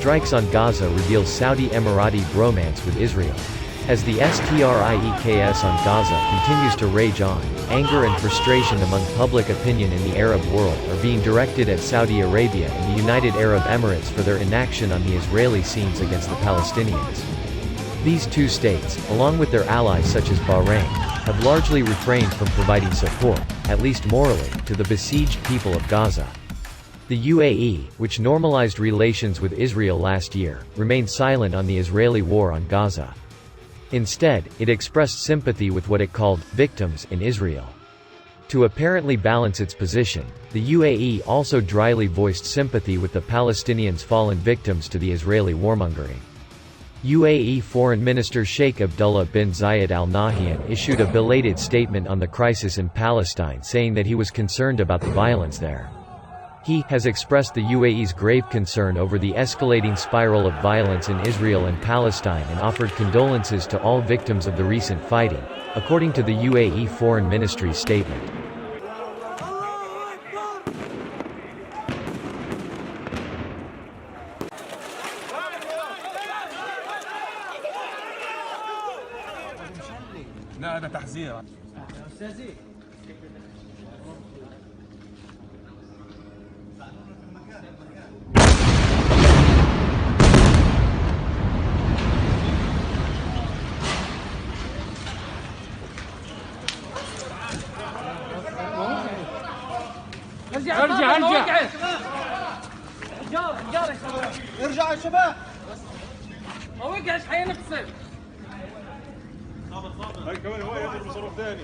Strikes on Gaza reveal Saudi-Emirati bromance with Israel. As the STRIEKS on Gaza continues to rage on, anger and frustration among public opinion in the Arab world are being directed at Saudi Arabia and the United Arab Emirates for their inaction on the Israeli scenes against the Palestinians. These two states, along with their allies such as Bahrain, have largely refrained from providing support, at least morally, to the besieged people of Gaza. The UAE, which normalized relations with Israel last year, remained silent on the Israeli war on Gaza. Instead, it expressed sympathy with what it called victims in Israel. To apparently balance its position, the UAE also dryly voiced sympathy with the Palestinians' fallen victims to the Israeli warmongering. UAE Foreign Minister Sheikh Abdullah bin Zayed Al Nahyan issued a belated statement on the crisis in Palestine, saying that he was concerned about the violence there. He has expressed the UAE's grave concern over the escalating spiral of violence in Israel and Palestine and offered condolences to all victims of the recent fighting, according to the UAE Foreign Ministry's statement. لا هذا تحذير أستاذي. ارجع ارجع يا شباب ما وقعش حينقصر هاي كمان هو يضرب تصرف ثاني